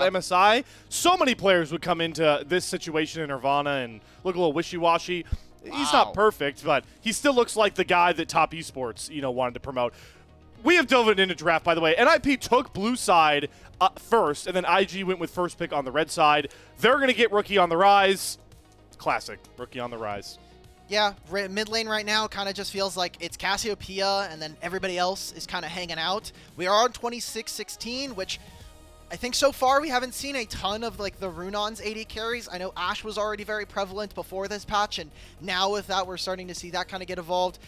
MSI, so many players would come into this situation in Nirvana and look a little wishy-washy. He's not perfect, but he still looks like the guy that Top Esports, wanted to promote. We have dove into draft, by the way. NIP took blue side first, and then IG went with first pick on the red side. They're going to get Rookie on the rise. Classic, Rookie on the rise. Yeah, mid lane right now kind of just feels like it's Cassiopeia, and then everybody else is kind of hanging out. We are on 26-16, which I think so far we haven't seen a ton of like the Runon's AD carries. I know Ashe was already very prevalent before this patch, and now with that we're starting to see that kind of get evolved.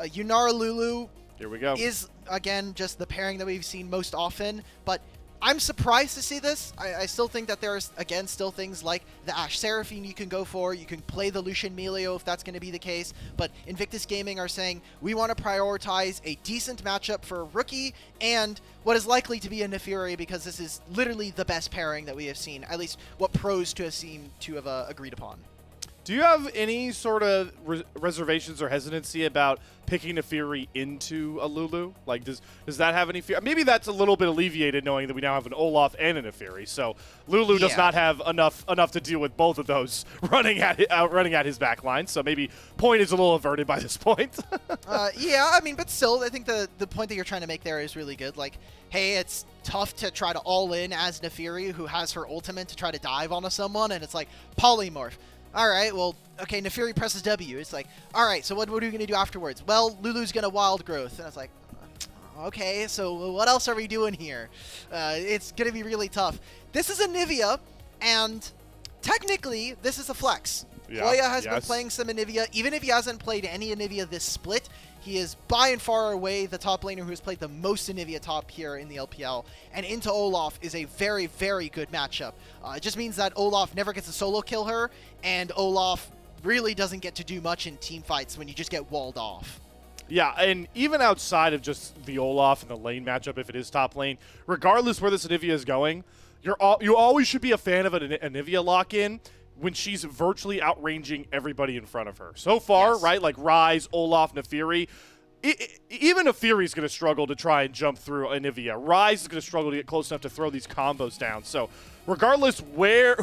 Yunara Lulu here we go. Is, again, just the pairing that we've seen most often, but I'm surprised to see this. I still think that there's, again, still things like the Ashe Seraphine you can go for. You can play the Lucian Melio if that's going to be the case. But Invictus Gaming are saying, we want to prioritize a decent matchup for Rookie and what is likely to be a Nefiri, because this is literally the best pairing that we have seen, at least what pros to have seen to have agreed upon. Do you have any sort of reservations or hesitancy about picking Nefiri into a Lulu? Like, does that have any fear? Maybe that's a little bit alleviated knowing that we now have an Olaf and a Nefiri. So Lulu does not have enough to deal with both of those running at his back line. So maybe point is a little averted by this point. Yeah, I mean, but still, I think the point that you're trying to make there is really good. Like, hey, it's tough to try to all in as Nefiri, who has her ultimate to try to dive onto someone, and it's like polymorph. All right, well, okay, Nefiri presses W. It's like, all right, so what are we going to do afterwards? Well, Lulu's going to wild growth. And it's like, okay, so what else are we doing here? It's going to be really tough. This is a Nivea, and technically, this is a flex. Yeah, Hoya has been playing some Anivia. Even if he hasn't played any Anivia this split, he is by and far away the top laner who has played the most Anivia top here in the LPL. And into Olaf is a very, very good matchup. It just means that Olaf never gets to solo kill her, and Olaf really doesn't get to do much in team fights when you just get walled off. Yeah, and even outside of just the Olaf and the lane matchup, if it is top lane, regardless where this Anivia is going, you always should be a fan of an Anivia lock-in when she's virtually outranging everybody in front of her. So far, right, like Ryze, Olaf, Nefiri, even Nefiri's going to struggle to try and jump through Anivia. Ryze is going to struggle to get close enough to throw these combos down. So regardless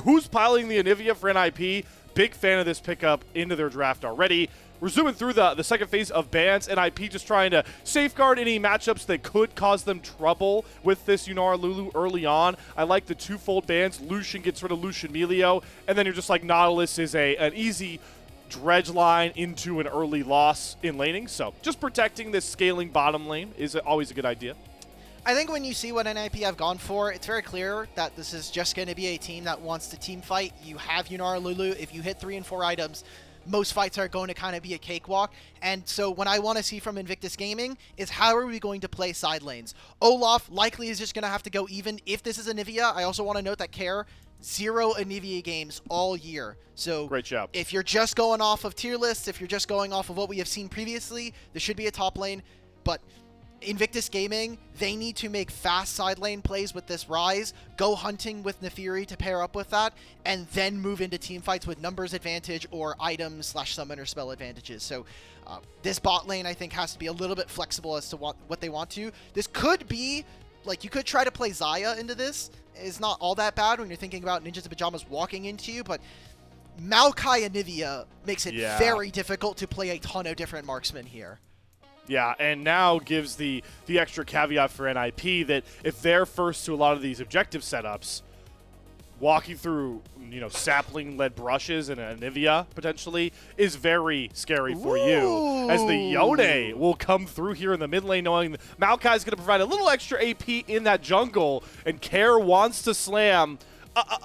who's piloting the Anivia for NIP, big fan of this pickup into their draft already. We're zooming through the second phase of bans. NIP just trying to safeguard any matchups that could cause them trouble with this Yunara Lulu early on. I like the twofold bans. Lucian gets rid of Lucian Melio, and then you're just like Nautilus is an easy dredge line into an early loss in laning. So just protecting this scaling bottom lane is always a good idea. I think when you see what NIP have gone for, it's very clear that this is just going to be a team that wants to team fight. You have Yunara Lulu. If you hit 3 and 4 items, most fights are going to kind of be a cakewalk. And so what I want to see from Invictus Gaming is how are we going to play side lanes. Olaf likely is just going to have to go even if this is Anivia. I also want to note that Care, 0 Anivia games all year. So great job. If you're just going off of tier lists, if you're just going off of what we have seen previously, there should be a top lane. But Invictus Gaming, they need to make fast side lane plays with this Ryze, go hunting with Nefiri to pair up with that, and then move into team fights with numbers advantage or items / summoner spell advantages. So this bot lane, I think, has to be a little bit flexible as to what they want to. This could be, like, you could try to play Xayah into this. It's not all that bad when you're thinking about Ninjas in Pyjamas walking into you, but Maokai Anivia makes it very difficult to play a ton of different marksmen here. Yeah, and now gives the extra caveat for NIP that if they're first to a lot of these objective setups, walking through, sapling-led brushes and Anivia, potentially, is very scary for you. As the Yone will come through here in the mid lane, knowing that Maokai's going to provide a little extra AP in that jungle, and Care wants to slam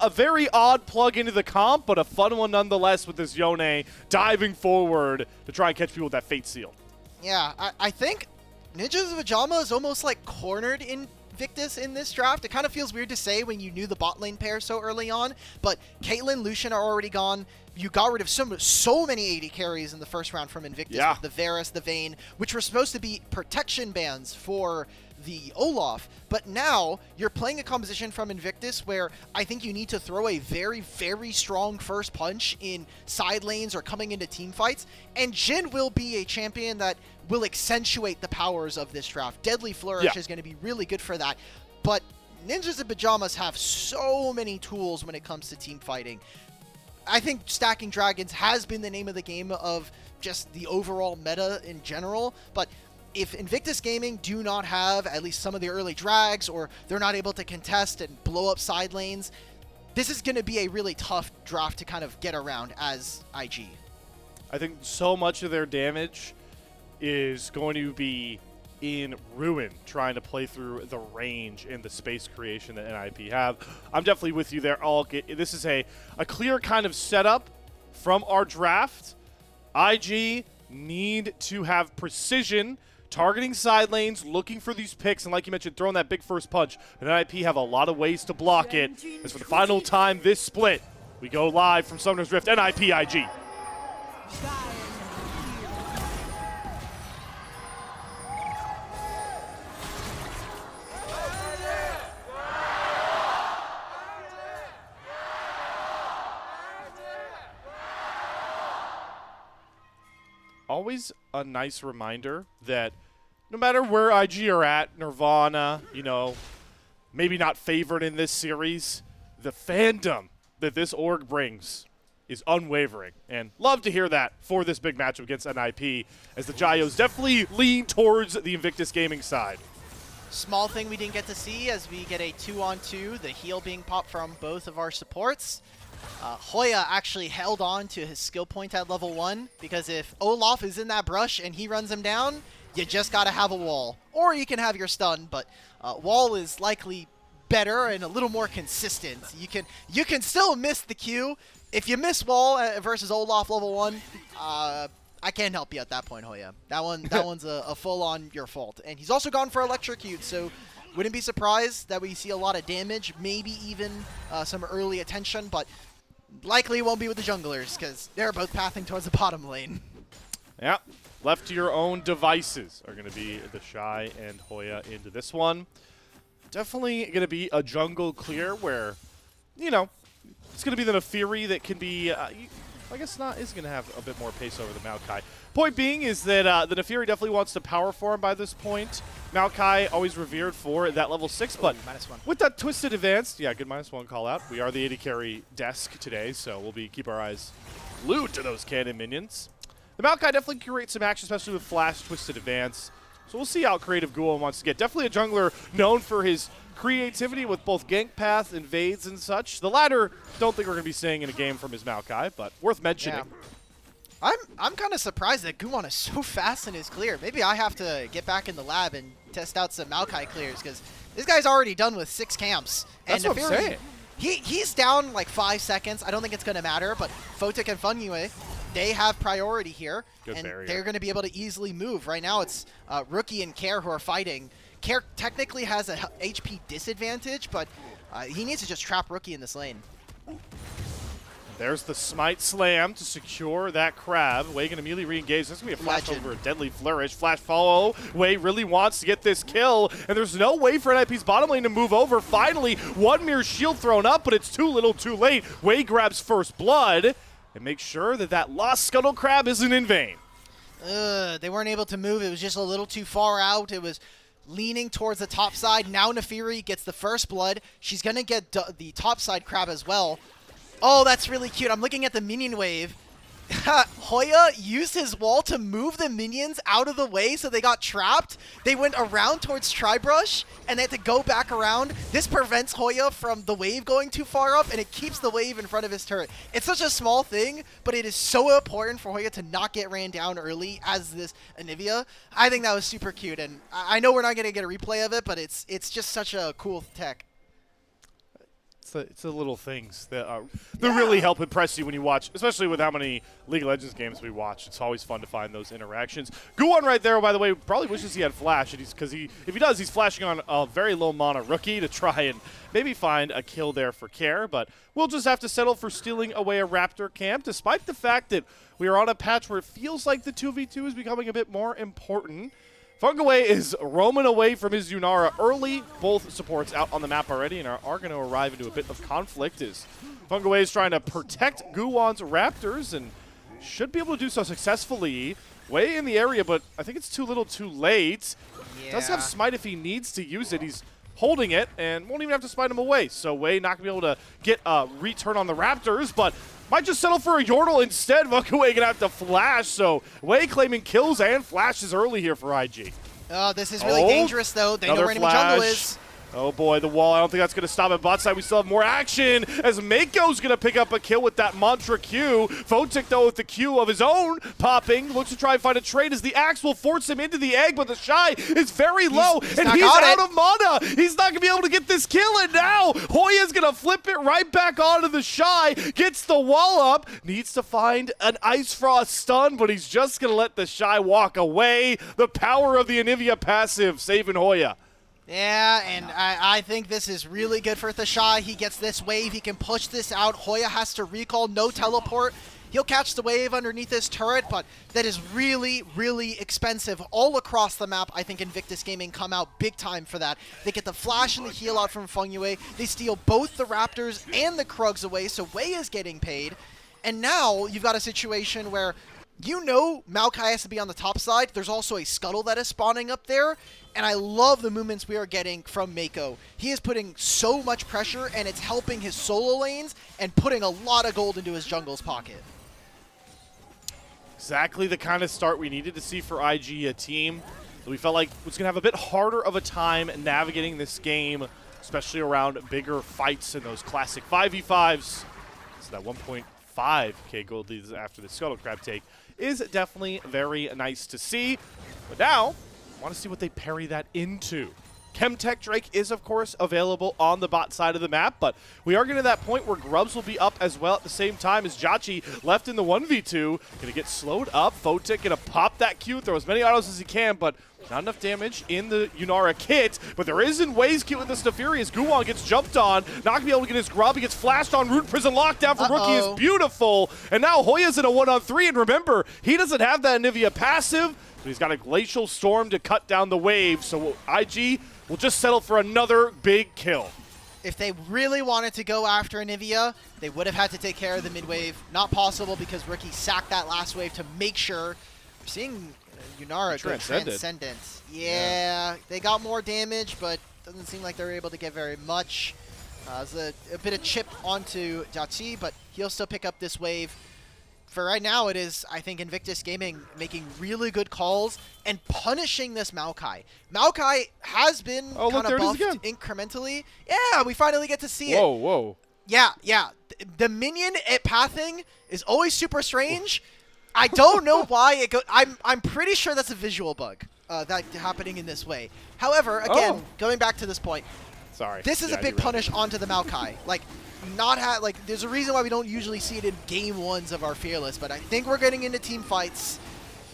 a very odd plug into the comp, but a fun one nonetheless with this Yone diving forward to try and catch people with that Fate Seal. Yeah, I think Ninjas in Pyjamas is almost like cornered Invictus in this draft. It kind of feels weird to say when you knew the bot lane pair so early on, but Caitlyn, Lucian are already gone. You got rid of so many AD carries in the first round from Invictus with the Varus, the Vayne, which were supposed to be protection bans for the Olaf, but now you're playing a composition from Invictus where I think you need to throw a very, very strong first punch in side lanes or coming into team fights, and Jhin will be a champion that will accentuate the powers of this draft. Deadly Flourish is going to be really good for that, but Ninjas and Pyjamas have so many tools when it comes to team fighting. I think stacking dragons has been the name of the game of just the overall meta in general, but if Invictus Gaming do not have at least some of the early drags, or they're not able to contest and blow up side lanes, this is going to be a really tough draft to kind of get around as IG. I think so much of their damage is going to be in Ruin, trying to play through the range and the space creation that NIP have. I'm definitely with you there. This is a clear kind of setup from our draft. IG need to have precision, targeting side lanes, looking for these picks, and like you mentioned, throwing that big first punch. And NIP have a lot of ways to block it. As for the final time this split, we go live from Summoner's Rift, NIP IG. Always a nice reminder that no matter where IG are at, Nirvana, you know, maybe not favored in this series, the fandom that this org brings is unwavering. And love to hear that for this big matchup against NIP, as the Gios definitely lean towards the Invictus Gaming side. Small thing we didn't get to see as we get a 2-on-2, the heal being popped from both of our supports. Hoya actually held on to his skill point at level 1, because if Olaf is in that brush and he runs him down, you just gotta have a wall. Or you can have your stun, but wall is likely better and a little more consistent. You can still miss the Q. If you miss wall versus Olaf level 1, I can't help you at that point, Hoya. That one's a full-on your fault. And he's also gone for Electrocute, so wouldn't be surprised that we see a lot of damage, maybe even some early attention, but likely won't be with the junglers, because they're both pathing towards the bottom lane. Yeah, left to your own devices are going to be TheShy and Hoya into this one. Definitely going to be a jungle clear where, you know, it's going to be the Nefiri that can be, I guess not, is going to have a bit more pace over the Maokai. Point being is that the Nefiri definitely wants to power farm by this point. Maokai always revered for that level 6, but with that twisted advance, yeah, good -1 call out. We are the AD carry desk today, so we'll keep our eyes glued to those cannon minions. The Maokai definitely creates some action, especially with flash twisted advance. So we'll see how creative Guwon wants to get. Definitely a jungler known for his creativity with both gank path, invades, and such. The latter, don't think we're going to be seeing in a game from his Maokai, but worth mentioning. Yeah. I'm kind of surprised that Guwon is so fast in his clear. Maybe I have to get back in the lab and test out some Maokai clears, because this guy's already done with 6 camps. That's and what I'm saying. He's down like 5 seconds. I don't think it's going to matter, but Photic and Fengyue, they have priority here, and they're going to be able to easily move. Right now it's Rookie and Care who are fighting. Care technically has a HP disadvantage, but he needs to just trap Rookie in this lane. There's the Smite Slam to secure that crab. Wei going to immediately re-engage. This is going to be a flash over a Deadly Flourish. Flash follow. Wei really wants to get this kill, and there's no way for NIP's bottom lane to move over. Finally, one mere shield thrown up, but it's too little too late. Wei grabs first blood and makes sure that that lost Scuttle Crab isn't in vain. They weren't able to move. It was just a little too far out. It was leaning towards the top side. Now Nefiri gets the first blood. She's going to get the top side crab as well. Oh, that's really cute. I'm looking at the minion wave. Hoya used his wall to move the minions out of the way so they got trapped. They went around towards Tribrush, and they had to go back around. This prevents Hoya from the wave going too far up, and it keeps the wave in front of his turret. It's such a small thing, but it is so important for Hoya to not get ran down early as this Anivia. I think that was super cute, and I know we're not going to get a replay of it, but it's just such a cool tech. It's the little things that really help impress you when you watch, especially with how many League of Legends games we watch. It's always fun to find those interactions. Guwon right there, by the way, probably wishes he had flash, because if he does, he's flashing on a very low mana Rookie to try and maybe find a kill there for Care, but we'll just have to settle for stealing away a Raptor camp, despite the fact that we are on a patch where it feels like the 2v2 is becoming a bit more important. Fengyue is roaming away from his Yunara early. Both supports out on the map already and are going to arrive into a bit of conflict as Fengyue is trying to protect Guwon's Raptors and should be able to do so successfully. Way in the area, but I think it's too little too late. Yeah. Does have Smite if he needs to use it. He's holding it and won't even have to smite him away. So Wei not going to be able to get a return on the Raptors, but might just settle for a Yordle instead. Fengyue going to have to flash, so Wei claiming kills and flashes early here for IG. Oh, this is really dangerous, though. They know where enemy jungle is. Oh boy, the wall. I don't think that's going to stop at bot side. We still have more action as Meiko's going to pick up a kill with that Mantra Q. Photic, though, with the Q of his own popping, looks to try and find a trade as the axe will force him into the egg, but TheShy is very low, and he's out of mana. He's not going to be able to get this kill, and now Hoya's going to flip it right back onto TheShy, gets the wall up, needs to find an Ice Frost stun, but he's just going to let TheShy walk away. The power of the Anivia passive saving Hoya. Yeah, and I think this is really good for TheShy. He gets this wave. He can push this out. Hoya has to recall, no teleport. He'll catch the wave underneath this turret, but that is really, really expensive all across the map. I think Invictus Gaming come out big time for that. They get the flash and the heal out from Fengyue. They steal both the Raptors and the Krugs away, so Wei is getting paid. And now you've got a situation where you know Maokai has to be on the top side. There's also a Scuttle that is spawning up there. And I love the movements we are getting from Meiko. He is putting so much pressure, and it's helping his solo lanes and putting a lot of gold into his jungle's pocket. Exactly the kind of start we needed to see for IG, a team that we felt like was going to have a bit harder of a time navigating this game, especially around bigger fights and those classic 5v5s. So that 1.5k gold leads after the Scuttle Crab take is definitely very nice to see. But now, I want to see what they parry that into. Chemtech Drake is, of course, available on the bot side of the map, but we are getting to that point where Grubs will be up as well at the same time as JiaQi left in the 1v2. Going to get slowed up. Photic going to pop that Q, throw as many autos as he can, but not enough damage in the Yunara kit. But there is in Wei's Q with this Neferi as Guwon gets jumped on. Not going to be able to get his grub. He gets flashed on. Root Prison lockdown from Rookie is beautiful. And now Hoya's in a 1-on-3, and remember, he doesn't have that Anivia passive, but he's got a Glacial Storm to cut down the wave, so IG will just settle for another big kill. If they really wanted to go after Anivia, they would have had to take care of the mid wave. Not possible because Rookie sacked that last wave to make sure. We're seeing Yunara go Transcendent. Yeah, they got more damage, but doesn't seem like they're able to get very much. There's a bit of chip onto JiaQi, but he'll still pick up this wave. For right now, it is, I think, Invictus Gaming making really good calls and punishing this Maokai. Maokai has been kind of buffed incrementally. Yeah, we finally get to see it. Whoa. Yeah. The minion at pathing is always super strange. I don't know why it goes. I'm pretty sure that's a visual bug that happening in this way. However, again, going back to this point, this is a big punish onto the Maokai. There's a reason why we don't usually see it in game ones of our Fearless, but I think we're getting into team fights.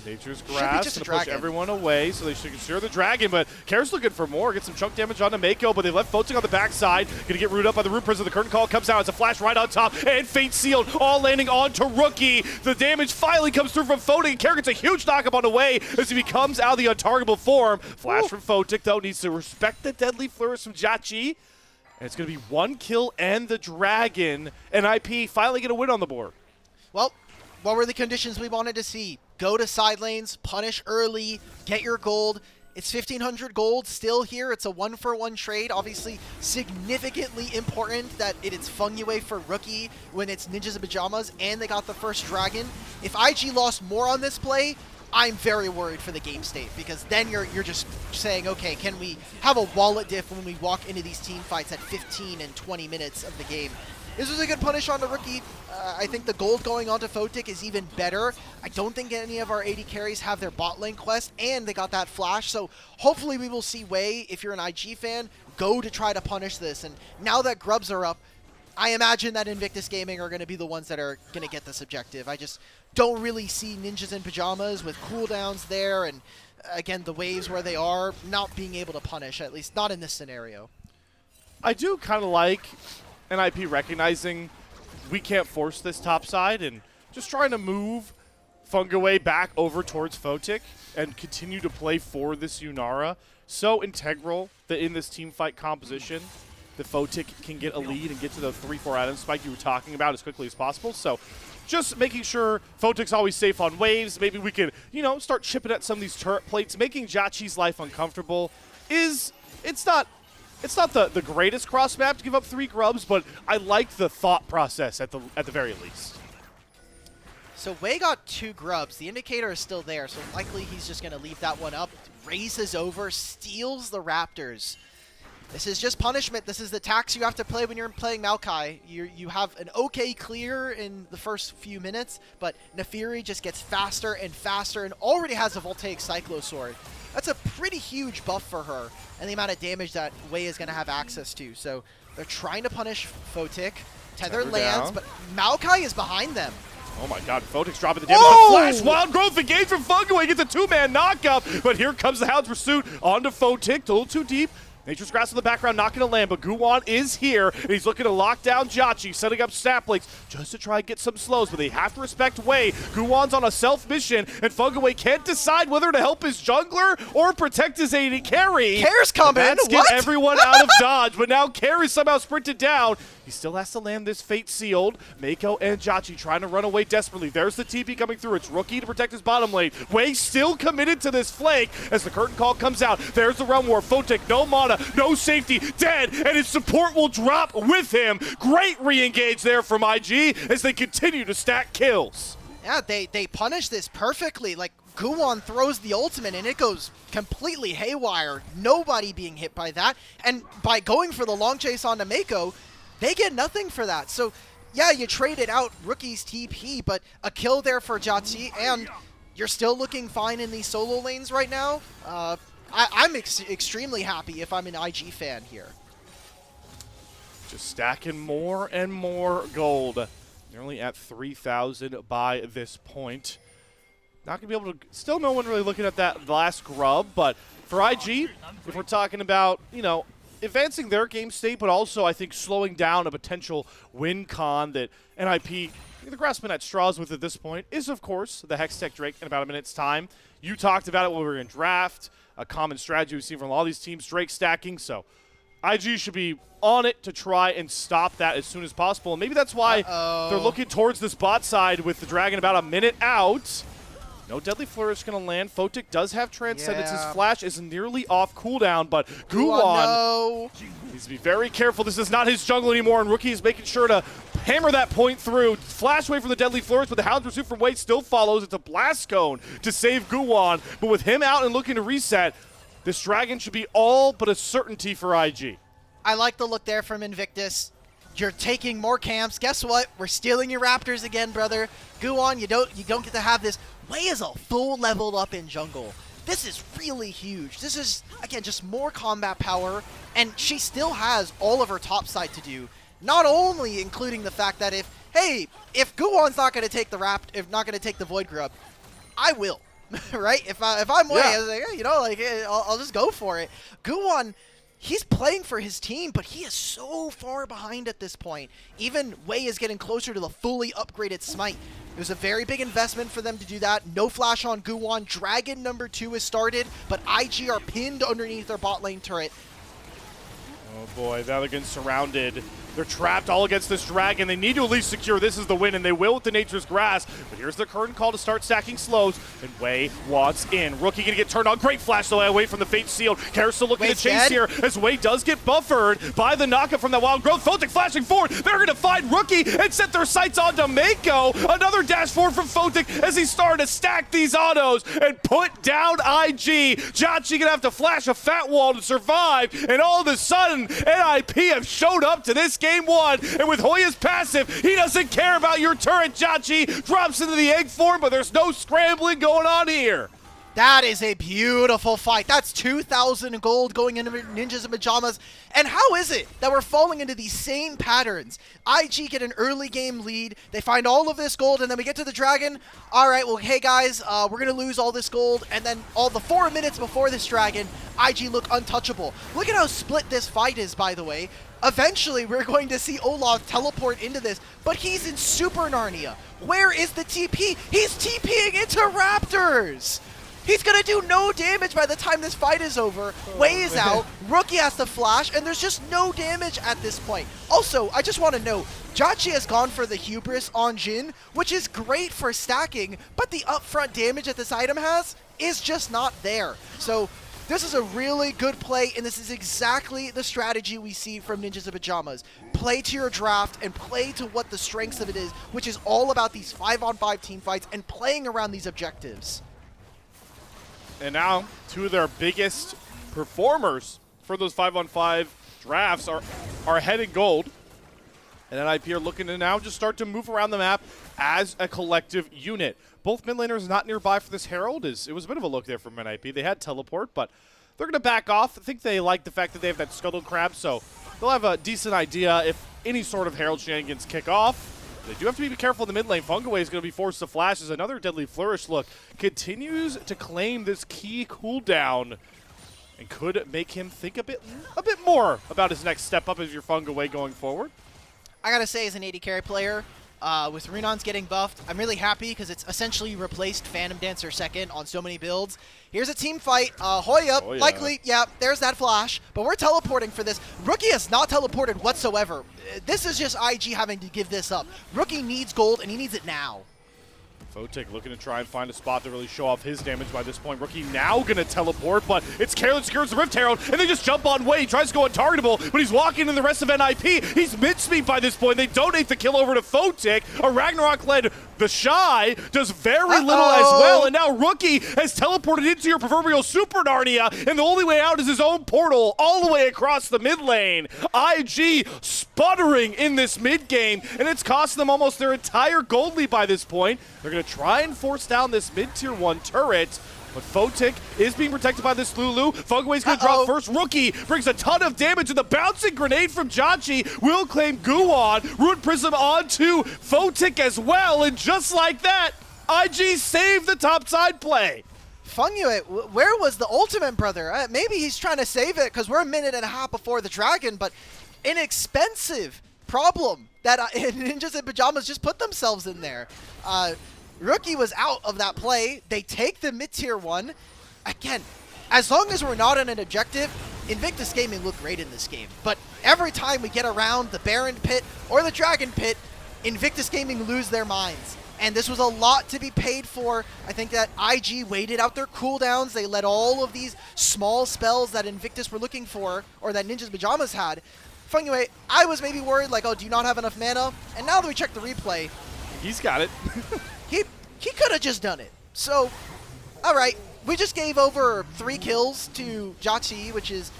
Nature's Grasp to push everyone away, so they should secure the dragon, but Kair's looking for more. Get some chunk damage onto Meiko, but they left Photic on the backside. Gonna get rooted up by the Root Prison. The curtain call comes out as a flash right on top, and Fate Sealed, all landing onto Rookie. The damage finally comes through from Photic. Kair gets a huge knock-up on the way as he becomes out of the untargetable form. Flash from Photic, though, needs to respect the deadly flourish from JiaQi. And it's going to be one kill and the dragon, and IP finally get a win on the board. Well, what were the conditions we wanted to see? Go to side lanes, punish early, get your gold. It's 1,500 gold still here. It's a 1-for-1 trade. Obviously, significantly important that it's Fengyue for Rookie when it's Ninjas and Pyjamas, and they got the first dragon. If IG lost more on this play, I'm very worried for the game state, because then you're just saying, okay, can we have a wallet diff when we walk into these team fights at 15 and 20 minutes of the game? This was a good punish on the Rookie. I think the gold going onto Photic is even better. I don't think any of our AD carries have their bot lane quest, and they got that flash, so hopefully we will see Wei, if you're an IG fan, go to try to punish this. And now that Grubs are up, I imagine that Invictus Gaming are going to be the ones that are going to get this objective. I just don't really see Ninjas in Pyjamas with cooldowns there, and again, the waves where they are, not being able to punish, at least not in this scenario. I do kind of like NIP recognizing we can't force this top side and just trying to move Fengyue back over towards Photic and continue to play for this Yunara. So integral that in this team fight composition, the Photic can get a lead and get to the 3-4 item spike you were talking about as quickly as possible. So just making sure Photic's always safe on waves. Maybe we could, start chipping at some of these turret plates. Making JiaQi's life uncomfortable it's not it's not the greatest cross map to give up 3 grubs, but I like the thought process at the very least. So Wei got 2 grubs. The indicator is still there, so likely he's just going to leave that one up. Races over, steals the Raptors. This is just punishment. This is the tax you have to play when you're playing Maokai. You have an okay clear in the first few minutes, but Naafiri just gets faster and faster and already has a Voltaic Cyclo Sword. That's a pretty huge buff for her and the amount of damage that Wei is going to have access to. So they're trying to punish Photic. Tether lands, but Maokai is behind them. Oh my god, Photic's dropping the damage. Oh! Flash, Wild Growth engaged from Fengyue, gets a 2-man knockup, but here comes the Hound's Pursuit onto Photic, a little too deep. Nature's Grass in the background, not going to land, but Guwon is here, and he's looking to lock down JiaQi, setting up snap links just to try and get some slows, but they have to respect Wei. Guwon's on a self-mission, and Fengyue can't decide whether to help his jungler or protect his AD carry. Care's coming, That's what? get everyone out of dodge, but now Care somehow sprinted down. He still has to land this Fate Sealed. Meiko and JiaQi trying to run away desperately. There's the TP coming through. It's Rookie to protect his bottom lane. Wei still committed to this flank as the curtain call comes out. There's the Realm War. Photic, no mana, no safety, dead, and his support will drop with him. Great re-engage there from IG as they continue to stack kills. Yeah, they punish this perfectly. Like, Guwon throws the ultimate and it goes completely haywire. Nobody being hit by that. And by going for the long chase onto Meiko, they get nothing for that. So, yeah, you traded out Rookie's TP, but a kill there for JiaQi, and you're still looking fine in these solo lanes right now. I'm extremely happy if I'm an IG fan here. Just stacking more and more gold. Nearly at 3,000 by this point. Not going to be able to... Still no one really looking at that last grub, but for IG, if we're talking about, you know, advancing their game state, but also, I think, slowing down a potential win con that NIP, the grasping at straws with at this point, is, of course, the Hextech Drake in about a minute's time. You talked about it when we were in draft, a common strategy we've seen from all these teams, Drake stacking, so IG should be on it to try and stop that as soon as possible. And maybe that's why they're looking towards this bot side with the Dragon about a minute out. No Deadly Flourish going to land. Photic does have Transcendence. His flash is nearly off cooldown, but Guwon needs to be very careful. This is not his jungle anymore, and Rookie is making sure to hammer that point through. Flash away from the Deadly Flourish, but the Hound's Pursuit from Wei still follows. It's a Blast Cone to save Guwon, but with him out and looking to reset, this Dragon should be all but a certainty for IG. I like the look there from Invictus. You're taking more camps. Guess what? We're stealing your Raptors again, brother. Guwon, you don't get to have this. Wei is a full leveled up in jungle. This is really huge. This is, again, just more combat power, and she still has all of her top side to do. Not only including the fact that if Guwon's not going to take the Void Grub, I will, right? If I'm Wei, I was like, you know, like I'll just go for it. Guwon, he's playing for his team, but he is so far behind at this point. Even Wei is getting closer to the fully upgraded Smite. It was a very big investment for them to do that. No flash on Guwon. Dragon number 2 is started, but IG are pinned underneath their bot lane turret. Oh boy, Valigan surrounded. They're trapped all against this Dragon. They need to at least secure this is the win, and they will with the Nature's Grass. But here's the curtain call to start stacking slows, and Wei wants in. Rookie gonna get turned on. Great flash though away from the Fate Sealed. Kara still looking to chase here as Wei does get buffered by the knockup from that Wild Growth. Photic flashing forward. They're gonna find Rookie and set their sights onto Meiko. Another dash forward from Photic as he started to stack these autos and put down IG. JiaQi gonna have to flash a fat wall to survive, and all of a sudden, NIP have showed up to this game one, and with Hoya's passive, he doesn't care about your turret. JiaQi drops into the egg form, but there's no scrambling going on here. That is a beautiful fight. That's 2,000 gold going into Ninjas and Pyjamas. And how is it that we're falling into these same patterns? IG get an early game lead. They find all of this gold, and then we get to the Dragon. All right, well, hey, guys, we're going to lose all this gold. And then all the 4 minutes before this Dragon, IG look untouchable. Look at how split this fight is, by the way. Eventually, we're going to see Olaf teleport into this, but he's in Super Narnia. Where is the TP? He's TPing into Raptors! He's gonna do no damage by the time this fight is over. Wei is out, Rookie has to flash, and there's just no damage at this point. Also, I just want to note, JiaQi has gone for the Hubris on Jhin, which is great for stacking, but the upfront damage that this item has is just not there. So This is a really good play, and this is exactly the strategy we see from Ninjas in Pyjamas. Play to your draft and play to what the strengths of it is, which is all about these 5-on-5 team fights and playing around these objectives. And now, two of their biggest performers for those 5-on-5 drafts are ahead in gold. And NIP are looking to now just start to move around the map as a collective unit. Both mid laners not nearby for this Herald. It was a bit of a look there from NIP. They had teleport, but they're going to back off. I think they like the fact that they have that Scuttle Crab, so they'll have a decent idea if any sort of Herald shenanigans kick off. They do have to be careful in the mid lane. Fengyue is going to be forced to flash as another Deadly Flourish look continues to claim this key cooldown and could make him think a bit more about his next step up as your Fengyue going forward. I gotta say, as an AD carry player, with Runon's getting buffed, I'm really happy because it's essentially replaced Phantom Dancer second on so many builds. Here's a team fight. Hoya, likely, yeah, there's that flash, but we're teleporting for this. Rookie has not teleported whatsoever. This is just IG having to give this up. Rookie needs gold, and he needs it now. Photic looking to try and find a spot to really show off his damage by this point. Rookie now going to teleport, but it's Careless secures the Rift Herald, and they just jump on Way. He tries to go untargetable, but he's walking in the rest of NIP. He's mid-speed by this point. They donate the kill over to Photic. A Ragnarok-led TheShy does very little as well, and now Rookie has teleported into your proverbial Super Narnia, and the only way out is his own portal all the way across the mid lane. IG sputtering in this mid game, and it's costing them almost their entire gold lead by this point. They're going to try and force down this mid-tier 1 turret, but Photic is being protected by this Lulu. Fengyue's going to drop first. Rookie brings a ton of damage, and the bouncing grenade from JiaQi will claim Guwon. Ruined Prism onto Photic as well, and just like that, IG saved the top side play. Fengyue, where was the ultimate, brother? Maybe he's trying to save it because we're a minute and a half before the dragon, but inexpensive problem that Ninjas in Pyjamas just put themselves in there. Rookie was out of that play. They take the mid-tier 1. Again, as long as we're not in an objective, Invictus Gaming look great in this game. But every time we get around the Baron Pit or the Dragon Pit, Invictus Gaming lose their minds. And this was a lot to be paid for. I think that IG waited out their cooldowns. They let all of these small spells that Invictus were looking for, or that Ninjas Pyjamas had. Fengyue, I was maybe worried, like, oh, do you not have enough mana? And now that we check the replay, he's got it. He could have just done it. So, all right, we just gave over 3 kills to JiaQi, which is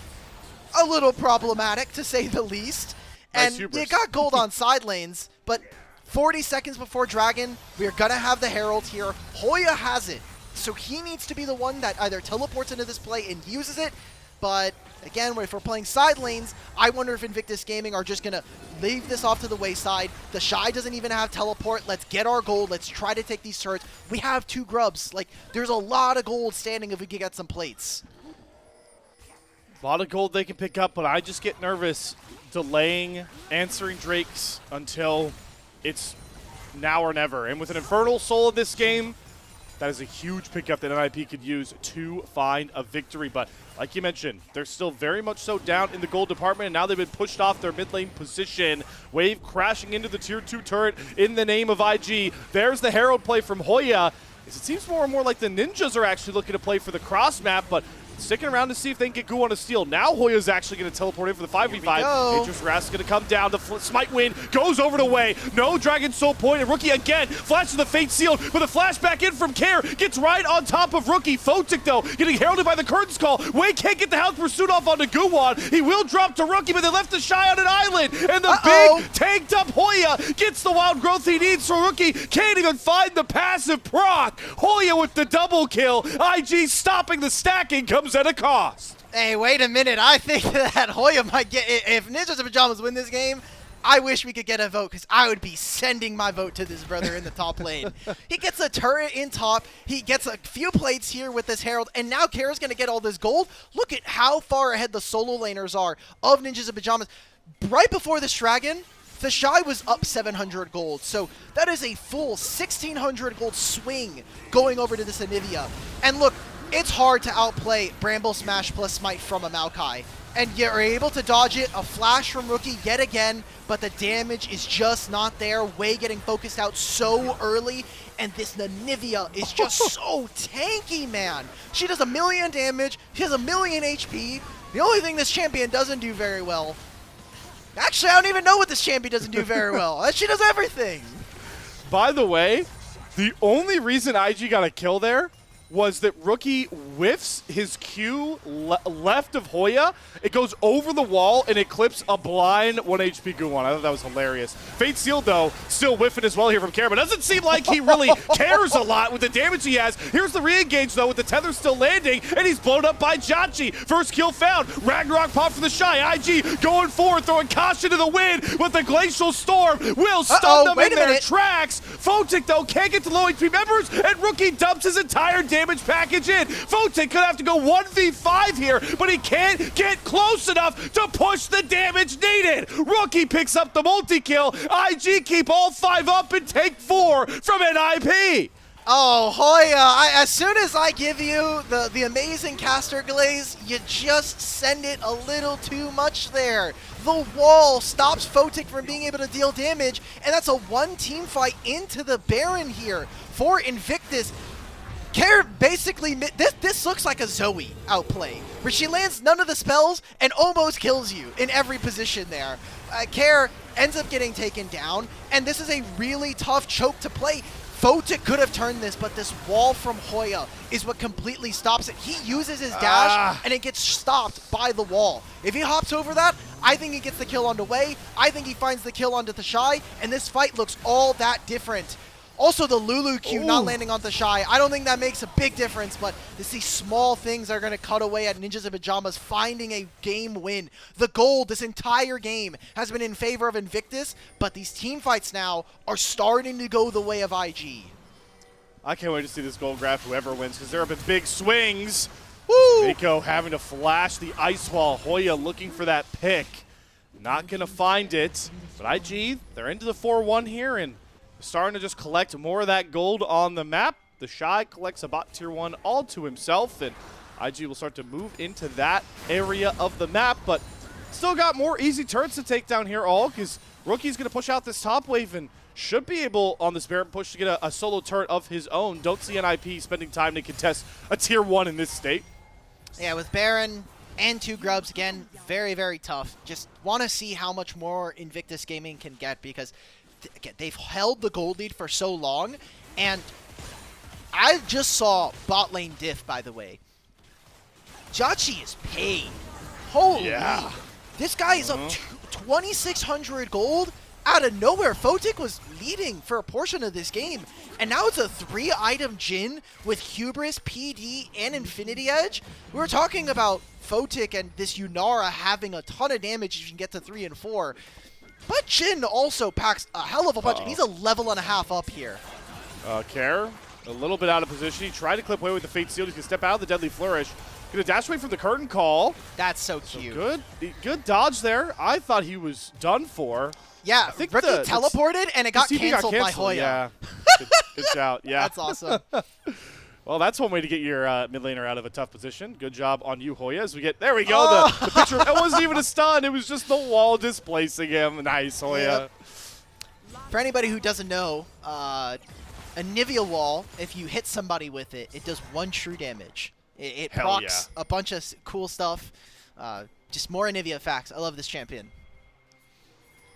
a little problematic to say the least. And you got gold on side lanes, but 40 seconds before Dragon, we are going to have the Herald here. Hoya has it, so he needs to be the one that either teleports into this play and uses it. But again, if we're playing side lanes, I wonder if Invictus Gaming are just going to leave this off to the wayside. TheShy doesn't even have teleport. Let's get our gold. Let's try to take these turrets. We have 2 grubs. Like, there's a lot of gold standing if we can get some plates. A lot of gold they can pick up, but I just get nervous delaying answering Drakes until it's now or never. And with an Infernal Soul in this game, that is a huge pickup that NIP could use to find a victory. But like you mentioned, they're still very much so down in the gold department, and now they've been pushed off their mid lane position. Wave crashing into the tier 2 turret in the name of IG. There's the Herald play from Hoya. It seems more and more like the Ninjas are actually looking to play for the cross map, but sticking around to see if they can get Guwon to steal. Now Hoya's actually going to teleport in for the 5v5. Nature's Wrath is going to come down. The Smite Wind goes over to Way. No Dragon Soul point. And Rookie again flashes the Fate Sealed, but the flash back in from Care gets right on top of Rookie. Photic, though, getting heralded by the Curtains Call. Way can't get the House Pursuit off onto Guwon. He will drop to Rookie, but they left TheShy on an island. And the big tanked up Hoya gets the wild growth he needs, so Rookie can't even find the passive proc. Hoya with the double kill. IG stopping the stacking comes at a cost. Hey, wait a minute. I think that Hoya might get it. If Ninjas in Pyjamas win this game, I wish we could get a vote, because I would be sending my vote to this brother in the top lane. He gets a turret in top. He gets a few plates here with this Herald, and now Kara's going to get all this gold. Look at how far ahead the solo laners are of Ninjas in Pyjamas. Right before this Dragon, TheShy was up 700 gold, so that is a full 1,600 gold swing going over to this Anivia. And look, it's hard to outplay Bramble Smash plus Smite from a Maokai. And you're able to dodge it, a flash from Rookie yet again, but the damage is just not there. Wei getting focused out so early, and this Nanivia is just so tanky, man. She does 1,000,000 damage, she has 1,000,000 HP. The only thing this champion doesn't do very well, actually I don't even know what this champion doesn't do very well. She does everything. By the way, the only reason IG got a kill there was that Rookie whiffs his Q left of Hoya. It goes over the wall and it clips a blind 1 HP Guwon. I thought that was hilarious. Fate Seal, though, still whiffing as well here from Care, but doesn't seem like he really cares a lot with the damage he has. Here's the re-engage, though, with the tether still landing, and he's blown up by JiaQi. First kill found. Ragnarok pop for TheShy. IG going forward, throwing caution to the wind with the Glacial Storm. Will stun them in their tracks. Photic, though, can't get to low HP members, and Rookie dumps his entire damage package in. Photic could have to go 1v5 here, but he can't get close enough to push the damage needed. Rookie picks up the multi-kill. IG keep all 5 up and take 4 from NIP. Oh, Hoya, as soon as I give you the amazing caster glaze, you just send it a little too much there. The wall stops Photic from being able to deal damage, and that's a one-team fight into the Baron here for Invictus. Care basically, this looks like a Zoe outplay, where she lands none of the spells and almost kills you in every position there. Care ends up getting taken down, and this is a really tough choke to play. Photic could have turned this, but this wall from Hoya is what completely stops it. He uses his dash, and it gets stopped by the wall. If he hops over that, I think he gets the kill onto Wei. I think he finds the kill onto TheShy, and this fight looks all that different. Also, the Lulu Q not landing on TheShy, I don't think that makes a big difference, but these small things are going to cut away at Ninjas in Pyjamas finding a game win. The gold this entire game has been in favor of Invictus, but these team fights now are starting to go the way of IG. I can't wait to see this gold graph, whoever wins, because there have been big swings. Woo! Meiko having to flash the ice wall. Hoya looking for that pick. Not going to find it, but IG, they're into the 4-1 here, and starting to just collect more of that gold on the map. TheShy collects a bot tier 1 all to himself, and IG will start to move into that area of the map, but still got more easy turrets to take down here all, because Rookie's going to push out this top wave and should be able, on this Baron push, to get a solo turret of his own. Don't see NIP spending time to contest a tier 1 in this state. Yeah, with Baron and 2 grubs, again, very, very tough. Just want to see how much more Invictus Gaming can get, because they've held the gold lead for so long, and I just saw bot lane diff, by the way. JiaQi is paid. Holy. Yeah. This guy is up 2,600 gold out of nowhere. Photic was leading for a portion of this game, and now it's a 3-item Jhin with Hubris, PD, and Infinity Edge. We were talking about Photic and this Yunara having a ton of damage if you can get to 3 and 4. But Jhin also packs a hell of a bunch, and he's a level and a half up here. Care, a little bit out of position. He tried to clip away with the Fate Seal. He's going to step out of the Deadly Flourish. Going to dash away from the Curtain Call. That's so cute. So good dodge there. I thought he was done for. Yeah, I think Rookie teleported, and it got canceled by Hoya. Yeah, good shout. Yeah. That's awesome. Well, that's one way to get your mid laner out of a tough position. Good job on you, Hoya. As we get, there we go. The picture. It wasn't even a stun. It was just the wall displacing him. Nice, Hoya. Yep. For anybody who doesn't know, a Nivea wall, if you hit somebody with it, it does 1 true damage. It procs a bunch of cool stuff. Just more Nivea facts. I love this champion.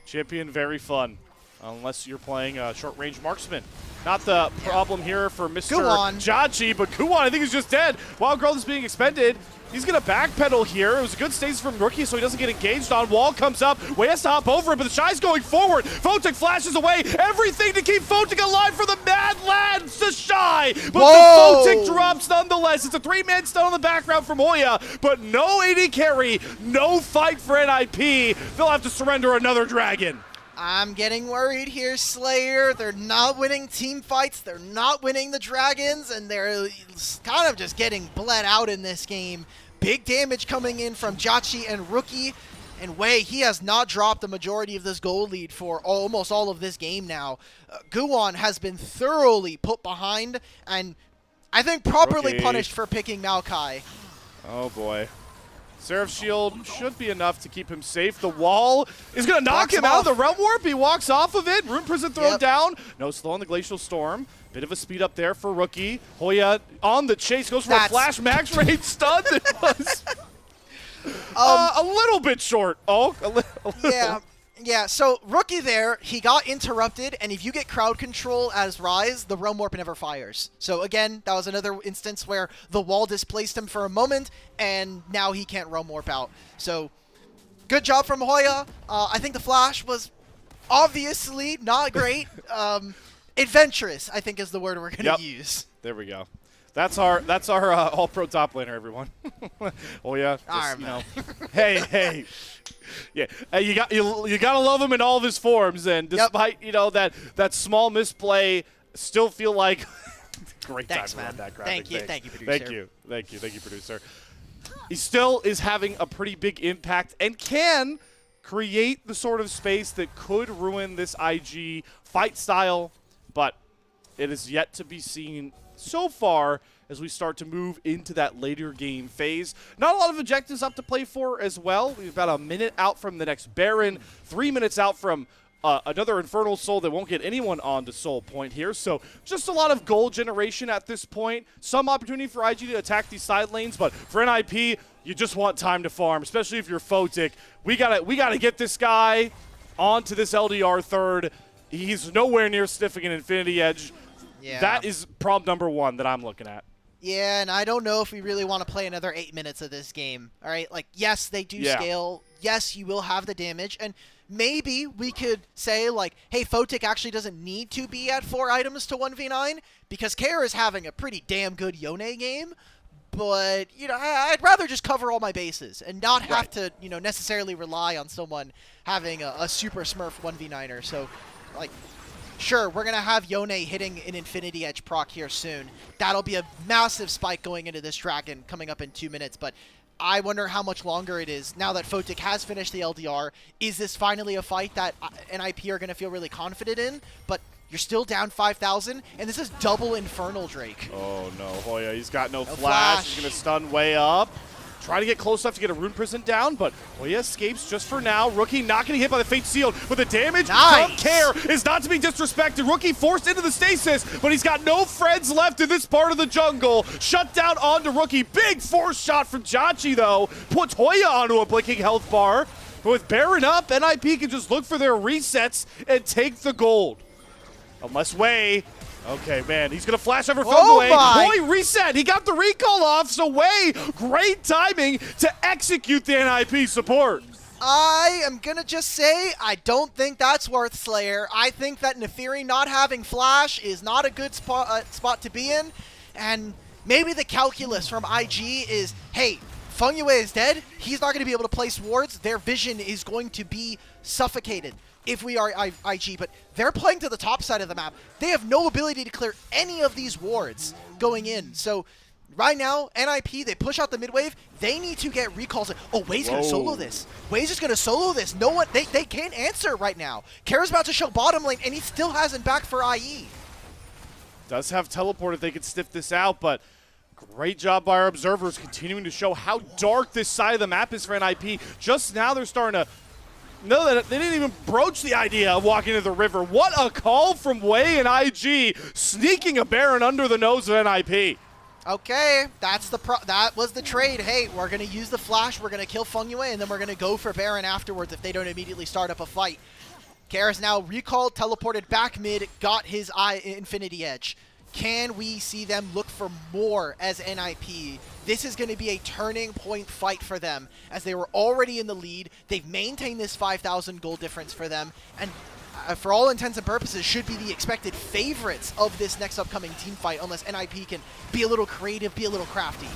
Champion, very fun. Unless you're playing a short-range marksman. Not the problem here for Mr. JiaQi, but Guwon, I think, is just dead. While Growth is being expended, he's going to backpedal here. It was a good stance from Rookie, so he doesn't get engaged on. Wall comes up. Wei has to hop over it, but TheShy's going forward. Photic flashes away. Everything to keep Photic alive for the Mad Lads, TheShy. But the Photic drops nonetheless. It's a 3-man stun on the background from Hoya, but no AD carry, no fight for NIP. They'll have to surrender another dragon. I'm getting worried here, Slayer. They're not winning team fights. They're not winning the dragons, and they're kind of just getting bled out in this game. Big damage coming in from JiaQi and Rookie. And Wei, he has not dropped the majority of this gold lead for almost all of this game now. Guwon has been thoroughly put behind, and I think properly Rookie. punished for picking Maokai. Oh boy. Seraph's shield should be enough to keep him safe. The wall is going to knock him out of the Realm Warp. He walks off of it. Rune Prison thrown down. No slow on the Glacial Storm. Bit of a speed up there for Rookie. Hoya on the chase. Goes for a flash max range stun. It was a little bit short. Oh, a little. Yeah, so Rookie there, he got interrupted, and if you get crowd control as Ryze, the Realm Warp never fires. So again, that was another instance where the wall displaced him for a moment, and now he can't Realm Warp out. So good job from Hoya. I think the flash was obviously not great. Adventurous, I think, is the word we're going to use. There we go. That's our all-pro top laner, everyone. Oh yeah. Just, you know, hey. Yeah, you gotta love him in all of his forms, and despite you know that small misplay, still feel like great time to run that graphic. Thank you, producer. Thank you, producer. He still is having a pretty big impact and can create the sort of space that could ruin this IG fight style, but it is yet to be seen so far as we start to move into that later game phase. Not a lot of objectives up to play for as well. We've about a minute out from the next Baron, 3 minutes out from another Infernal Soul that won't get anyone onto Soul Point here. So just a lot of gold generation at this point. Some opportunity for IG to attack these side lanes, but for NIP, you just want time to farm, especially if you're Photic. We gotta get this guy onto this LDR third. He's nowhere near sniffing an Infinity Edge. Yeah. That is problem number one that I'm looking at. Yeah, and I don't know if we really want to play another 8 minutes of this game. All right, like, yes, they do scale. Yes, you will have the damage. And maybe we could say, like, hey, Photic actually doesn't need to be at 4 items to 1v9 because Kara is having a pretty damn good Yone game. But, you know, I'd rather just cover all my bases and not have to, you know, necessarily rely on someone having a super smurf 1v9er. So, like, sure, we're going to have Yone hitting an Infinity Edge proc here soon. That'll be a massive spike going into this Dragon coming up in 2 minutes, but I wonder how much longer it is now that Photic has finished the LDR. Is this finally a fight that NIP are going to feel really confident in? But you're still down 5,000, and this is double Infernal Drake. Oh no, Hoya, he's got no flash. He's going to stun way up. Try to get close enough to get a Rune Prison down, but Hoya escapes just for now. Rookie not getting hit by the Fate Sealed, but the damage from Care is not to be disrespected. Rookie forced into the stasis, but he's got no friends left in this part of the jungle. Shut down onto Rookie. Big force shot from JiaQi, though. Puts Hoya onto a blinking health bar. But with Baron up, NIP can just look for their resets and take the gold. Unless Wei... Okay, man, he's going to flash over Fengyue. Boy, reset. He got the recall off, so Wei, great timing to execute the NIP support. I am going to just say I don't think that's worth Slayer. I think that Neferi not having flash is not a good spot to be in, and maybe the calculus from IG is, hey, Fengyue is dead. He's not going to be able to place wards. Their vision is going to be suffocated if we are IG, but they're playing to the top side of the map. They have no ability to clear any of these wards going in. So right now, NIP, they push out the mid wave. They need to get recalls. Oh, Wei's going to solo this. Wei's just going to solo this. No one, they can't answer right now. Kara's about to show bottom lane, and he still hasn't back for IE. Does have teleport if they could sniff this out, but great job by our observers continuing to show how dark this side of the map is for NIP. Just now they're starting to know that they didn't even broach the idea of walking into the river. What a call from Wei and IG, sneaking a Baron under the nose of NIP. Okay, that was the trade. Hey, we're going to use the flash, we're going to kill Fengyue, and then we're going to go for Baron afterwards if they don't immediately start up a fight. Kara's now recalled, teleported back mid, got his Infinity Edge. Can we see them look for more as NIP? This is going to be a turning point fight for them as they were already in the lead. They've maintained this 5,000 gold difference for them, and for all intents and purposes should be the expected favorites of this next upcoming team fight unless NIP can be a little creative, be a little crafty.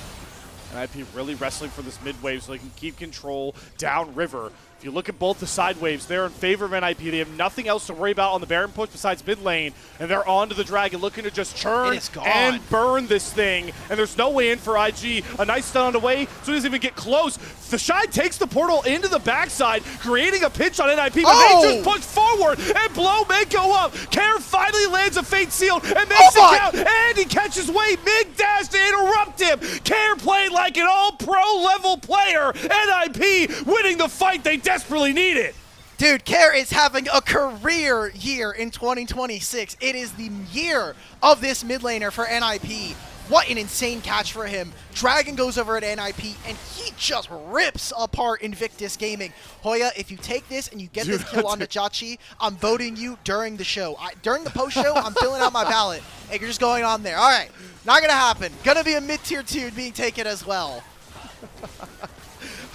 NIP really wrestling for this mid wave so they can keep control down river. If you look at both the side waves, they're in favor of NIP. They have nothing else to worry about on the Baron push besides mid lane, and they're on to the Dragon, looking to just churn and burn this thing. And there's no way in for IG. A nice stun on the way, so he doesn't even get close. TheShy takes the portal into the backside, creating a pinch on NIP, but they just push forward and blow Meiko up. Care finally lands a Fate Seal and makes it count, and he catches Wade mid-dash to interrupt him. Care played like an all-pro level player. NIP winning the fight they desperately needed. Dude, Care is having a career year in 2026. It is the year of this mid laner for NIP. What an insane catch for him. Dragon goes over at NIP, and he just rips apart Invictus Gaming. Hoya, if you take this and you get this kill onto JiaQi, I'm voting you during the show. During the post-show, I'm filling out my ballot, and you're just going on there. All right, not going to happen. Going to be a mid-tier 2 being taken as well.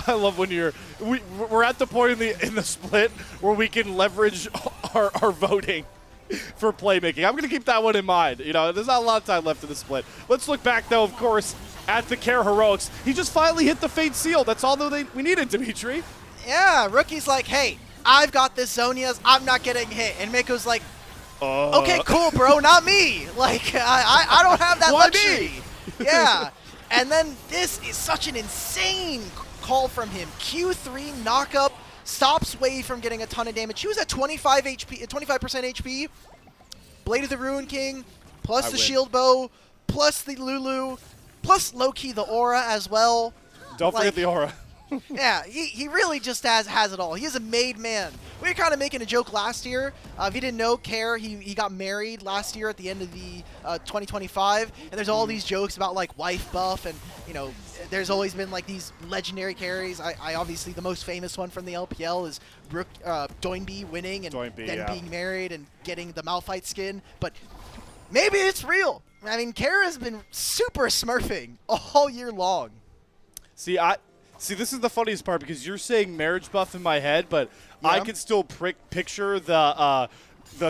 I love when we're at the point in the split where we can leverage our voting for playmaking. I'm going to keep that one in mind. You know, there's not a lot of time left in the split. Let's look back, though, of course, at the Care heroics. He just finally hit the Fate Seal. That's all we needed, Dimitri. Yeah, Rookie's like, hey, I've got this Zonia's. I'm not getting hit. And Meiko's like, okay, cool, bro, not me. Like, I don't have that luxury. Yeah. And then this is such an insane call from him. Q3 knockup stops Wave from getting a ton of damage. He was at 25 HP, 25% HP. Blade of the Ruin King, plus the shield bow, plus the Lulu, plus low-key the aura as well. Don't forget the aura. Yeah, he really just has it all. He is a made man. We were kind of making a joke last year. If you didn't know, Care, he got married last year at the end of the 2025, and there's all these jokes about like wife buff, and you know, there's always been like these legendary carries. I obviously the most famous one from the LPL is Doinby winning and then being married and getting the Malphite skin, but maybe it's real. I mean, Care has been super smurfing all year long. See, this is the funniest part because you're saying marriage buff in my head, but I can still picture the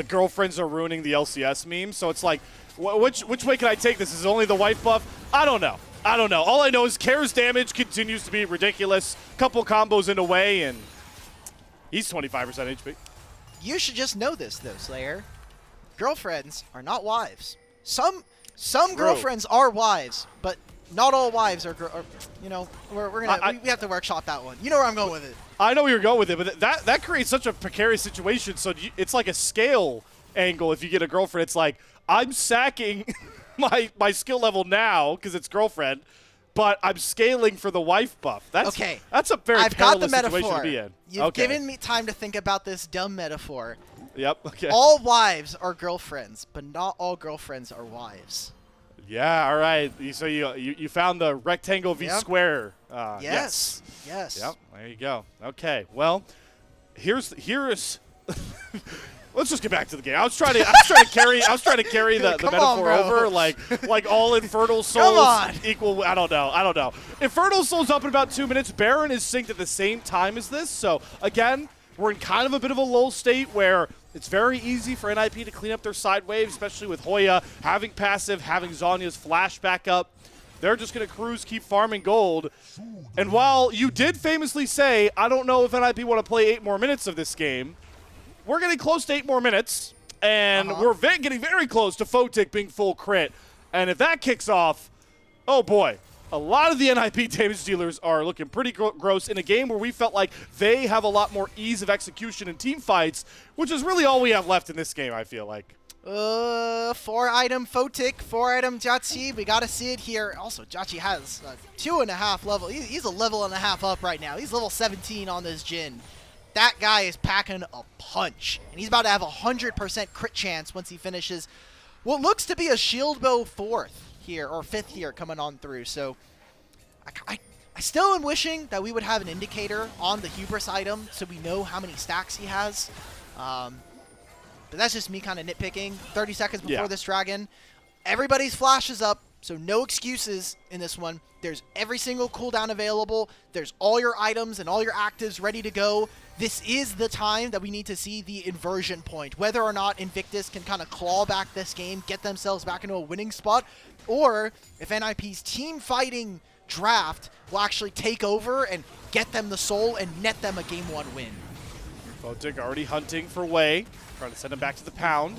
girlfriends are ruining the LCS meme. So it's like, which way can I take this? Is it only the wife buff? I don't know. All I know is Care's damage continues to be ridiculous. Couple combos in a way, and he's 25% HP. You should just know this, though, Slayer. Girlfriends are not wives. Some girlfriends are wives, but not all wives are, you know, we have to workshop that one. You know where I'm going with it. I know where you're going with it, but that creates such a precarious situation. So it's like a scale angle. If you get a girlfriend, it's like, I'm sacking my skill level now because it's girlfriend, but I'm scaling for the wife buff. That's a very perilous situation to be in. You've given me time to think about this dumb metaphor. Yep, okay. All wives are girlfriends, but not all girlfriends are wives. Yeah, all right. So you found the rectangle v square. Yes. Yep. There you go. Okay. Well, here's. Let's just get back to the game. I was trying to carry the metaphor over, like all Infernal Souls equal. I don't know. Infernal Souls up in about 2 minutes. Baron is synced at the same time as this. So again, we're in kind of a bit of a lull state where it's very easy for NIP to clean up their side waves, especially with Hoya having passive, having Zhonya's flash back up. They're just going to cruise, keep farming gold. And while you did famously say, I don't know if NIP want to play 8 more minutes of this game, we're getting close to 8 more minutes, and we're getting very close to Photic being full crit. And if that kicks off, oh boy. A lot of the NIP damage dealers are looking pretty gross in a game where we felt like they have a lot more ease of execution in team fights, which is really all we have left in this game, I feel like. 4-item Photic, 4-item JiaQi. We got to see it here. Also, JiaQi has 2.5 level. He's a level and a half up right now. He's level 17 on this Jhin. That guy is packing a punch, and he's about to have a 100% crit chance once he finishes what looks to be a shield bow 4th here, or 5th here coming on through. So I still am wishing that we would have an indicator on the Hubris item so we know how many stacks he has. But that's just me kind of nitpicking. 30 seconds before this dragon. Everybody's flash is up, so no excuses in this one. There's every single cooldown available. There's all your items and all your actives ready to go. This is the time that we need to see the inversion point. Whether or not Invictus can kind of claw back this game, get themselves back into a winning spot, or if NIP's team fighting draft will actually take over and get them the soul and net them a Game 1 win. Photic already hunting for Wei, trying to send him back to the pound.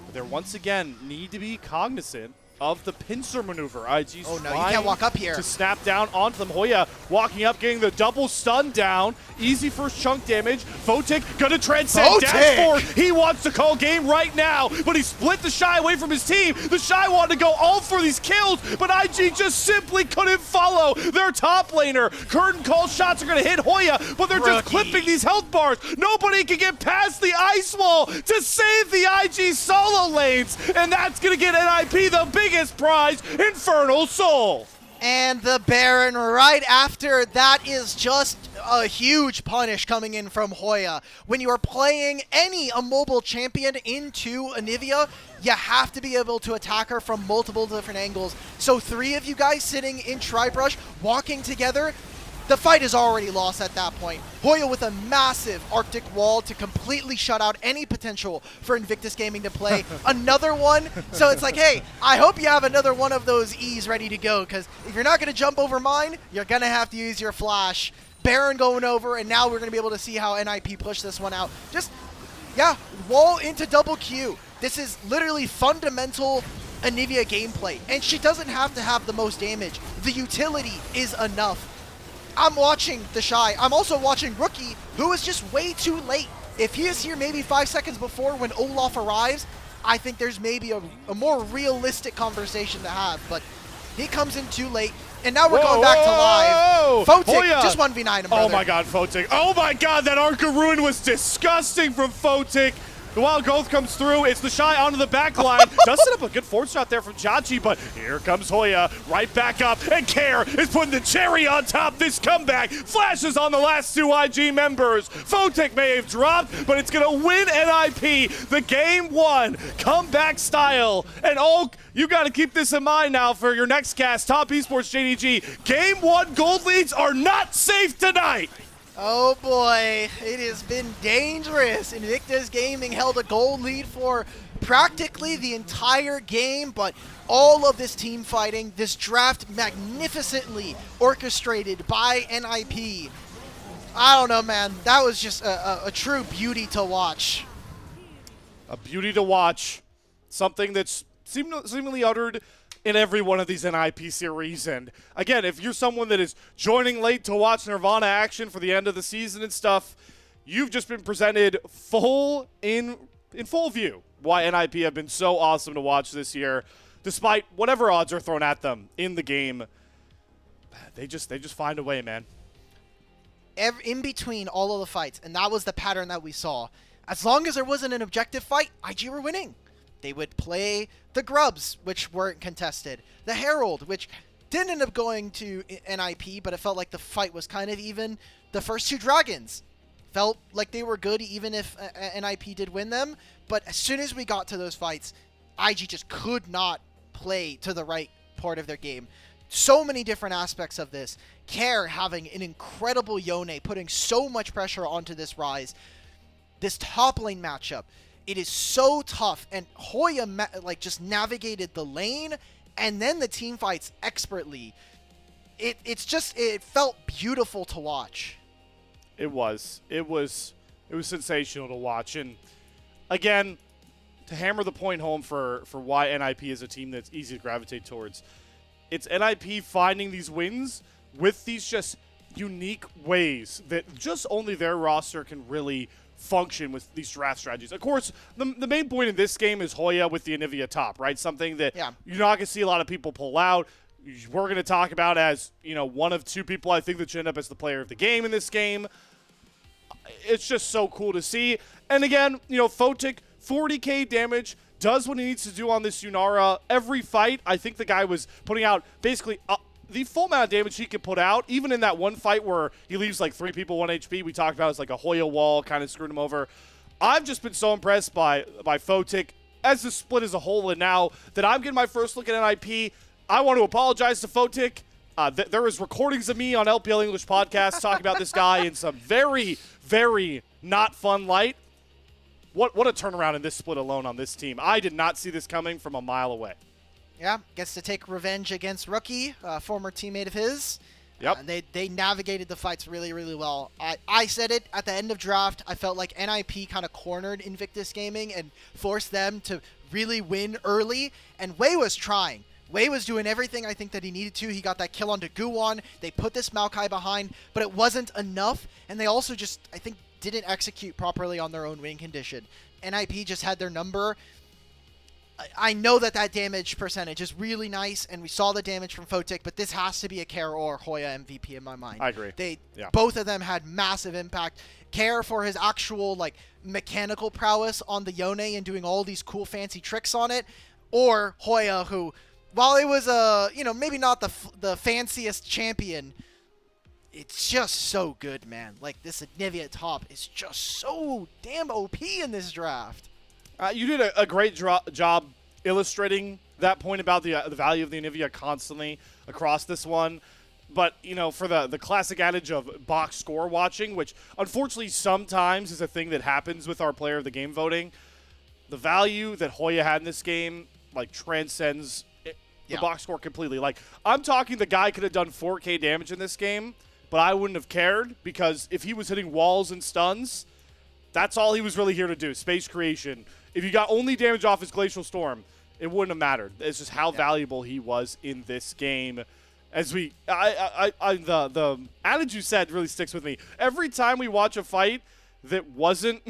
But they once again need to be cognizant of the pincer maneuver. IG's oh no, you can't walk up here. To snap down onto them. Hoya walking up, getting the double stun down. Easy first chunk damage. Photic gonna transcend dash forward. He wants to call game right now, but he split TheShy away from his team. TheShy wanted to go all for these kills, but IG just simply couldn't follow their top laner. Curtain call shots are gonna hit Hoya, but they're just clipping these health bars. Nobody can get past the ice wall to save the IG solo lanes, and that's gonna get NIP the biggest prize, Infernal Soul. And the Baron right after that is just a huge punish coming in from Hoya. When you are playing any immobile champion into Anivia, you have to be able to attack her from multiple different angles. So 3 of you guys sitting in Tribrush, walking together, the fight is already lost at that point. Hoya with a massive Arctic wall to completely shut out any potential for Invictus Gaming to play another one. So it's like, hey, I hope you have another one of those E's ready to go, because if you're not going to jump over mine, you're going to have to use your flash. Baron going over, and now we're going to be able to see how NIP push this one out. Just, yeah, wall into double Q. This is literally fundamental Anivia gameplay, and she doesn't have to have the most damage. The utility is enough. I'm watching TheShy. I'm also watching Rookie, who is just way too late. If he is here maybe 5 seconds before when Olaf arrives, I think there's maybe a more realistic conversation to have, but he comes in too late. And now we're going back to live. Photic, just 1v9 him, brother. Oh my god, Photic. Oh my god, that Arc of Ruin was disgusting from Photic. The Wild Growth comes through. It's TheShy onto the back line. Does set up a good forward shot there from JiaQi, but here comes Hoya right back up. And Care is putting the cherry on top. This comeback flashes on the last 2 IG members. Photic may have dropped, but it's going to win NIP the Game 1 comeback style. And Ulk, you got to keep this in mind now for your next cast. Top Esports JDG. Game 1 gold leads are not safe tonight. Oh boy, it has been dangerous. Invictus Gaming held a gold lead for practically the entire game, but all of this team fighting, this draft magnificently orchestrated by NIP. I don't know, man. That was just a true beauty to watch. A beauty to watch. Something that's seemingly uttered in every one of these NIP series. And again, if you're someone that is joining late to watch Nirvana action for the end of the season and stuff, you've just been presented in full view why NIP have been so awesome to watch this year. Despite whatever odds are thrown at them in the game, they just find a way, man. In between all of the fights, and that was the pattern that we saw, as long as there wasn't an objective fight, IG were winning. They would play the Grubs, which weren't contested. The Herald, which didn't end up going to NIP, but it felt like the fight was kind of even. The first 2 Dragons felt like they were good, even if NIP did win them. But as soon as we got to those fights, IG just could not play to the right part of their game. So many different aspects of this. Care having an incredible Yone, putting so much pressure onto this Rise. This top lane matchup. It is so tough, and Hoya just navigated the lane and then the team fights expertly. It felt beautiful to watch. It was sensational to watch. And again, to hammer the point home for why NIP is a team that's easy to gravitate towards, it's NIP finding these wins with these just unique ways that just only their roster can really function with these draft strategies. Of course, the main point in this game is Hoya with the Anivia top, right? Something that you're not going to see a lot of people pull out. We're going to talk about as, one of 2 people I think that should end up as the player of the game in this game. It's just so cool to see. And again, Photic, 40k damage, does what he needs to do on this Yunara. Every fight, I think the guy was putting out basically the full amount of damage he could put out, even in that one fight where he leaves like 3 people 1 HP. We talked about it's like a Hoya wall, kind of screwed him over. I've just been so impressed by Photic as the split as a whole, and now that I'm getting my first look at NIP, I want to apologize to Photic. There is recordings of me on LPL English podcast talking about this guy in some very, very not fun light. What a turnaround in this split alone on this team. I did not see this coming from a mile away. Yeah, gets to take revenge against Rookie, former teammate of his. Yep. They navigated the fights really, really well. I said it at the end of draft. I felt like NIP kind of cornered Invictus Gaming and forced them to really win early. And Wei was trying. Wei was doing everything I think that he needed to. He got that kill onto Guwon. They put this Maokai behind, but it wasn't enough. And they also just, I think, didn't execute properly on their own win condition. NIP just had their number. I know that damage percentage is really nice, and we saw the damage from Photic, but this has to be a Care or Hoya MVP in my mind. I agree. Both of them had massive impact. Care for his actual like mechanical prowess on the Yone and doing all these cool fancy tricks on it, or Hoya, who, while it was maybe not the fanciest champion, it's just so good, man. Like, this Anivia top is just so damn OP in this draft. You did a great job illustrating that point about the value of the Anivia constantly across this one. But, for the classic adage of box score watching, which unfortunately sometimes is a thing that happens with our player of the game voting, the value that Hoya had in this game, like, transcends the box score completely. Like, I'm talking the guy could have done 4K damage in this game, but I wouldn't have cared, because if he was hitting walls and stuns, that's all he was really here to do, space creation. If you got only damage off his Glacial Storm, it wouldn't have mattered. It's just how valuable he was in this game. As the adage you said really sticks with me. Every time we watch a fight that wasn't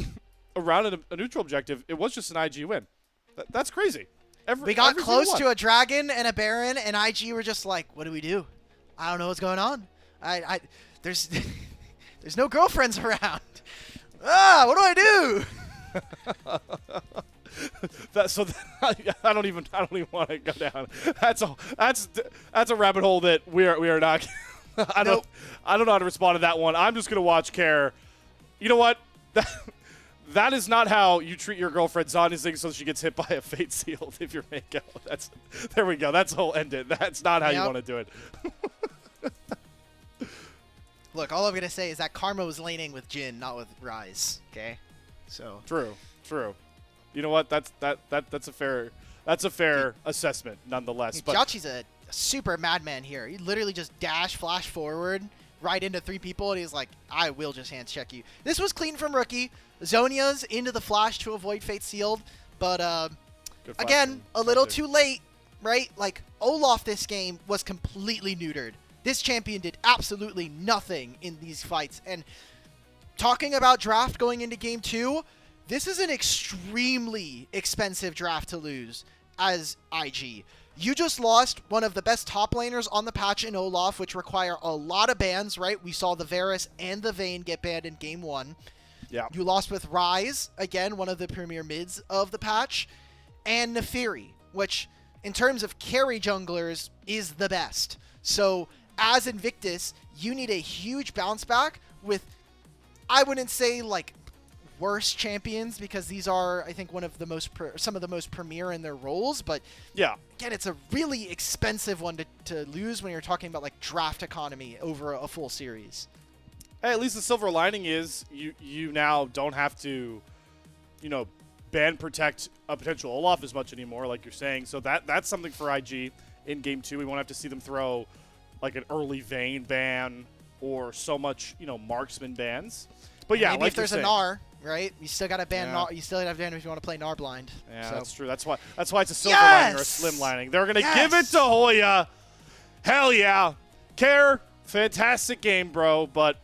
around a neutral objective, it was just an IG win. That's crazy. We got close to a Dragon and a Baron, and IG were just like, what do we do? I don't know what's going on. There's no girlfriends around. What do I do? I don't even want to go down. That's a rabbit hole that we are not. I don't know how to respond to that one. I'm just gonna watch Care. You know what? That is not how you treat your girlfriend, Zany's, so she gets hit by a Fate Sealed if you're Meiko. There we go. That's whole end it. That's not how you want to do it. Look, all I'm gonna say is that Karma was laning with Jin, not with Rise. Okay, so true. You know what? That's a fair assessment, nonetheless. But JiaQi's a super madman here. He literally just flash forward right into 3 people, and he's like, I will just hand check you. This was clean from Rookie. Zonia's into the flash to avoid Fate Sealed, but again, a little too late, right? Like, Olaf this game was completely neutered. This champion did absolutely nothing in these fights. And talking about draft going into game 2, this is an extremely expensive draft to lose as IG. You just lost one of the best top laners on the patch in Olaf, which require a lot of bans, right? We saw the Varus and the Vayne get banned in game 1. Yeah. You lost with Rise, again, one of the premier mids of the patch, and Nefiri, which in terms of carry junglers is the best. So as Invictus, you need a huge bounce back with, I wouldn't say like worse champions, because these are, I think, one of the most some of the most premier in their roles, but yeah, again, it's a really expensive one to lose when you're talking about like draft economy over a full series. Hey, at least the silver lining is you now don't have to, ban protect a potential Olaf as much anymore, like you're saying. So that's something for IG in game 2. We won't have to see them throw like an early Vayne ban or so much, marksman bans. But yeah, maybe like if there's a Gnar, right? You still got to ban Gnar. You still have to ban if you want to play Gnar blind. Yeah, so. That's true. That's why it's a silver lining or a slim lining. They're gonna give it to Hoya. Hell yeah, Care, fantastic game, bro. But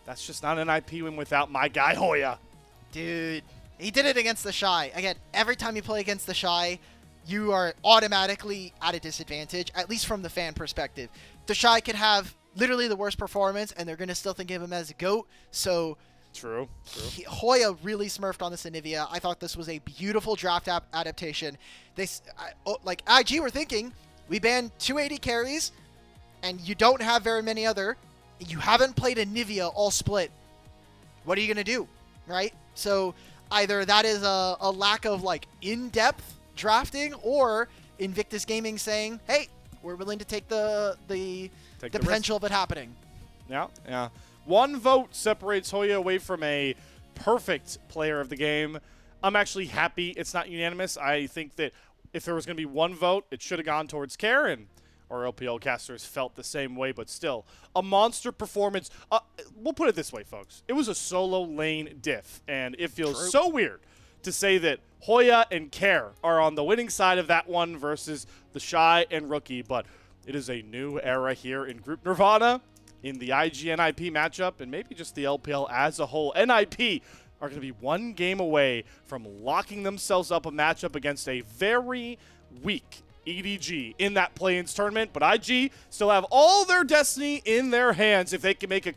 that's just not an IP win without my guy Hoya. Dude, he did it against TheShy. Again, every time you play against TheShy, you are automatically at a disadvantage, at least from the fan perspective. TheShy can have literally the worst performance, and they're going to still think of him as a GOAT. So True. Hoya really smurfed on this Anivia. I thought this was a beautiful draft adaptation. Like IG were thinking, we banned 280 carries, and you don't have very many other. You haven't played Anivia all split. What are you going to do, right? So either that is a lack of like in-depth drafting, or Invictus Gaming saying, hey, we're willing to take the potential of it happening. Yeah. One vote separates Hoya away from a perfect player of the game. I'm actually happy it's not unanimous. I think that if there was going to be one vote, it should have gone towards Karen. Our LPL casters felt the same way, but still, a monster performance. We'll put it this way, folks. It was a solo lane diff, and it feels so weird to say that Hoya and Care are on the winning side of that one versus TheShy and Rookie, but it is a new era here in Group Nirvana, in the IG NIP matchup, and maybe just the LPL as a whole. NIP are going to be one game away from locking themselves up a matchup against a very weak EDG in that play-ins tournament, but IG still have all their destiny in their hands if they can make a